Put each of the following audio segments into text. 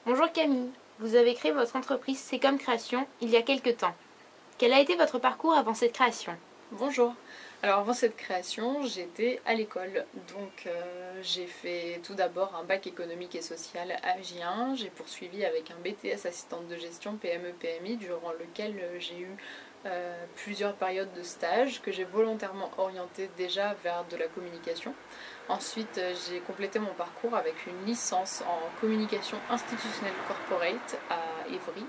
Bonjour Camille, vous avez créé votre entreprise C'est comme Création il y a quelque temps. Quel a été votre parcours avant cette création? Bonjour. Alors avant cette création, j'étais à l'école. Donc j'ai fait tout d'abord un bac économique et social à Gien. J'ai poursuivi avec un BTS assistante de gestion PME-PMI durant lequel j'ai eu plusieurs périodes de stage que j'ai volontairement orientées déjà vers de la communication. Ensuite, j'ai complété mon parcours avec une licence en communication institutionnelle corporate à Évry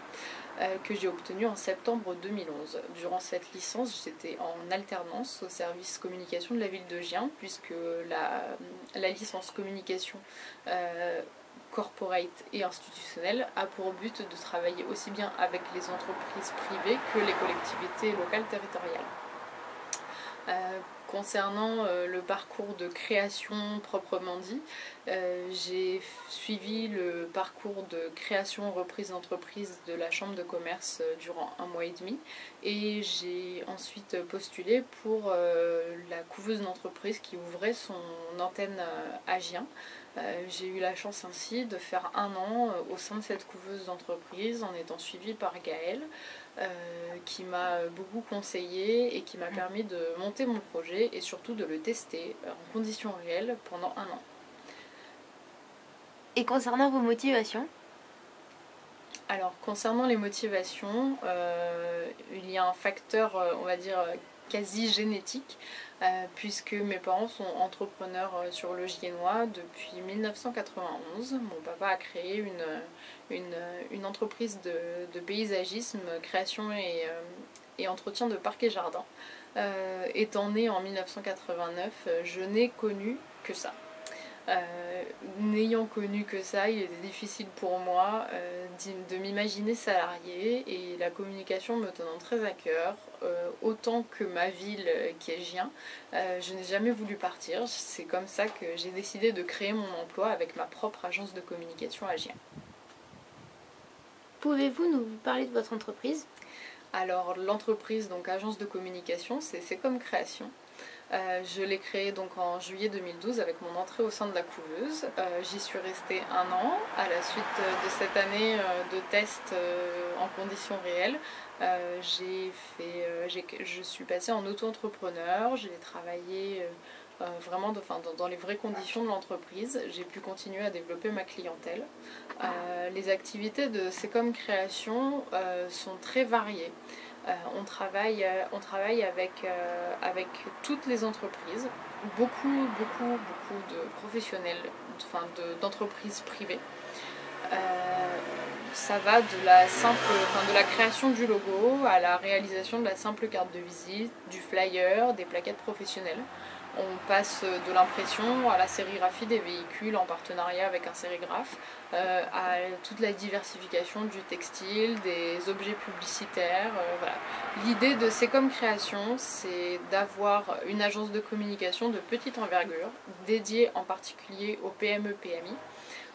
que j'ai obtenue en septembre 2011. Durant cette licence, j'étais en alternance au service communication de la ville de Gien, puisque la licence communication corporate et institutionnelle a pour but de travailler aussi bien avec les entreprises privées que les collectivités locales territoriales. Concernant le parcours de création proprement dit, j'ai suivi le parcours de création reprise d'entreprise de la chambre de commerce durant 1 mois et demi et j'ai ensuite postulé pour la couveuse d'entreprise qui ouvrait son antenne à Gien. J'ai eu la chance ainsi de faire 1 an au sein de cette couveuse d'entreprise en étant suivie par Gaëlle, qui m'a beaucoup conseillé et qui m'a permis de monter mon projet et surtout de le tester en conditions réelles pendant 1 an. Et concernant vos motivations? Alors concernant les motivations, il y a un facteur, on va dire, quasi génétique, puisque mes parents sont entrepreneurs sur le Giennois depuis 1991. Mon papa a créé une entreprise de paysagisme, création et entretien de parcs et jardins. Étant née en 1989, je n'ai connu que ça. N'ayant connu que ça, il était difficile pour moi de m'imaginer salariée et la communication me tenant très à cœur, autant que ma ville qui est Gien, je n'ai jamais voulu partir. C'est comme ça que j'ai décidé de créer mon emploi avec ma propre agence de communication à Gien. Pouvez-vous nous parler de votre entreprise? Alors l'entreprise, donc agence de communication, c'est comme création. Je l'ai créée donc en juillet 2012 avec mon entrée au sein de la couveuse. J'y suis restée 1 an. À la suite de cette année de test en conditions réelles, je suis passée en auto-entrepreneur. J'ai travaillé vraiment dans les vraies conditions de l'entreprise. J'ai pu continuer à développer ma clientèle. Les activités de C'est comme Création sont très variées. On travaille avec toutes les entreprises, beaucoup de professionnels, d'entreprises privées. Ça va de la création du logo à la réalisation de la simple carte de visite, du flyer, des plaquettes professionnelles. On passe de l'impression à la sérigraphie des véhicules en partenariat avec un sérigraphe, à toute la diversification du textile, des objets publicitaires. Voilà. L'idée de C'est comme Création, c'est d'avoir une agence de communication de petite envergure, dédiée en particulier aux PME-PMI,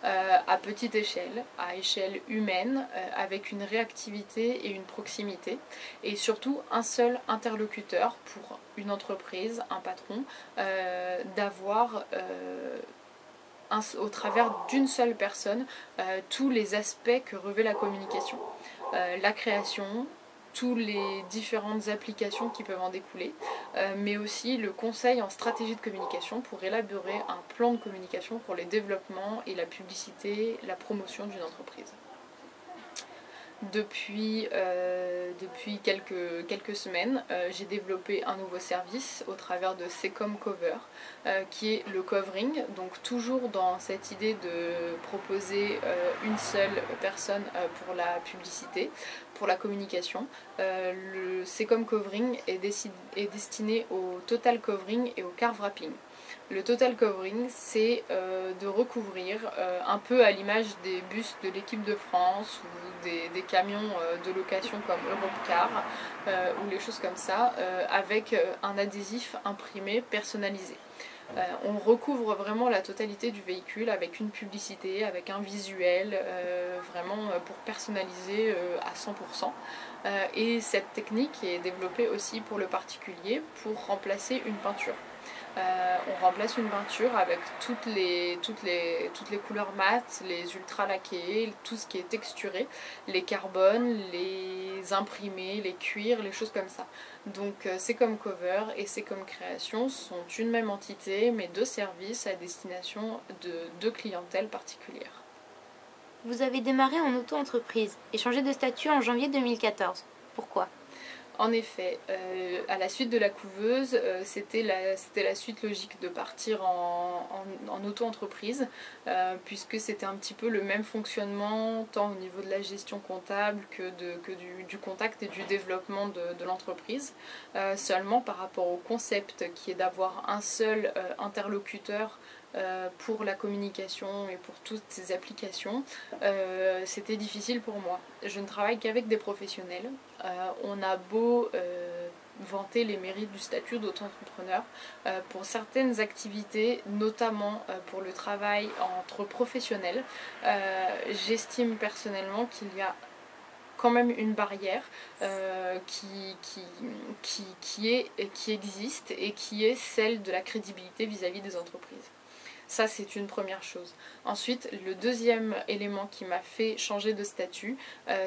à petite échelle, à échelle humaine, avec une réactivité et une proximité, et surtout un seul interlocuteur pour une entreprise, un patron, d'avoir au travers d'une seule personne tous les aspects que revêt la communication. La création, toutes les différentes applications qui peuvent en découler, mais aussi le conseil en stratégie de communication pour élaborer un plan de communication pour les développements et la publicité, la promotion d'une entreprise. Depuis quelques semaines, j'ai développé un nouveau service au travers de C'est comme Cover, qui est le covering, donc toujours dans cette idée de proposer une seule personne pour la publicité, pour la communication. Le C'est comme Covering est destiné au total covering et au carve wrapping. Le total covering, c'est de recouvrir, un peu à l'image des bus de l'équipe de France ou des camions de location comme Europcar ou les choses comme ça, avec un adhésif imprimé personnalisé. On recouvre vraiment la totalité du véhicule avec une publicité, avec un visuel, vraiment pour personnaliser à 100%. Et cette technique est développée aussi pour le particulier pour remplacer une peinture. On remplace une peinture avec toutes les couleurs mates, les ultra laqués, tout ce qui est texturé, les carbones, les imprimés, les cuirs, les choses comme ça. Donc c'est comme cover et c'est comme création sont une même entité mais deux services à destination de deux clientèles particulières. Vous avez démarré en auto-entreprise et changé de statut en janvier 2014. Pourquoi? En effet, à la suite de la couveuse, c'était la suite logique de partir en auto-entreprise, puisque c'était un petit peu le même fonctionnement, tant au niveau de la gestion comptable que du contact et du développement de l'entreprise. Seulement par rapport au concept qui est d'avoir un seul interlocuteur pour la communication et pour toutes ces applications, c'était difficile pour moi. Je ne travaille qu'avec des professionnels. On a beau vanter les mérites du statut d'auto-entrepreneur, pour certaines activités, notamment pour le travail entre professionnels, j'estime personnellement qu'il y a quand même une barrière qui existe et qui est celle de la crédibilité vis-à-vis des entreprises. Ça, c'est une première chose. Ensuite, le deuxième élément qui m'a fait changer de statut,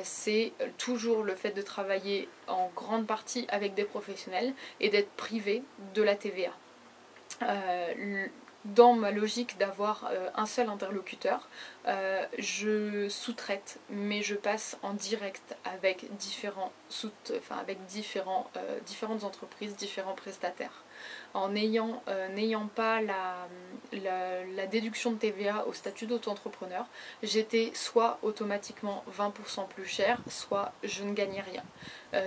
c'est toujours le fait de travailler en grande partie avec des professionnels et d'être privé de la TVA. Dans ma logique d'avoir un seul interlocuteur, je sous-traite, mais je passe en direct avec différentes entreprises, différents prestataires. En n'ayant pas la déduction de TVA au statut d'auto-entrepreneur, j'étais soit automatiquement 20% plus cher, soit je ne gagnais rien.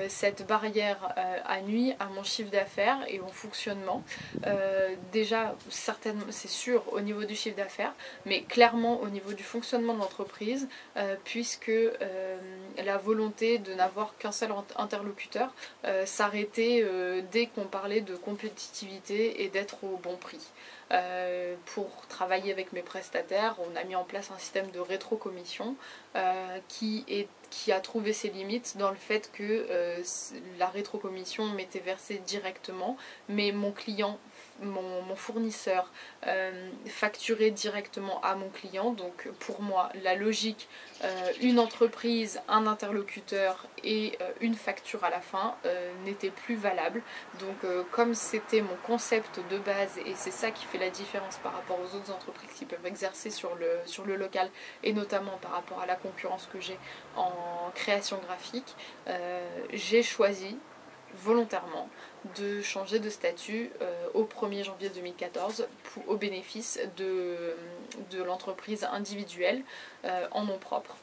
Cette barrière a nui à mon chiffre d'affaires et au fonctionnement. Déjà, certainement, c'est sûr au niveau du chiffre d'affaires, mais clairement au niveau du fonctionnement de l'entreprise, puisque la volonté de n'avoir qu'un seul interlocuteur s'arrêtait dès qu'on parlait de compétitivité et d'être au bon prix. Pour travailler avec mes prestataires, on a mis en place un système de rétrocommission qui a trouvé ses limites dans le fait que la rétrocommission m'était versée directement, mais mon client, mon fournisseur facturait directement à mon client. Donc pour moi, la logique, une entreprise, un interlocuteur et une facture à la fin n'était plus valable. Donc comme c'était mon concept de base et c'est ça qui fait la différence par rapport aux autres entreprises qui peuvent exercer sur le local et notamment par rapport à la concurrence que j'ai en création graphique, j'ai choisi volontairement de changer de statut au 1er janvier 2014 au bénéfice de l'entreprise individuelle en nom propre.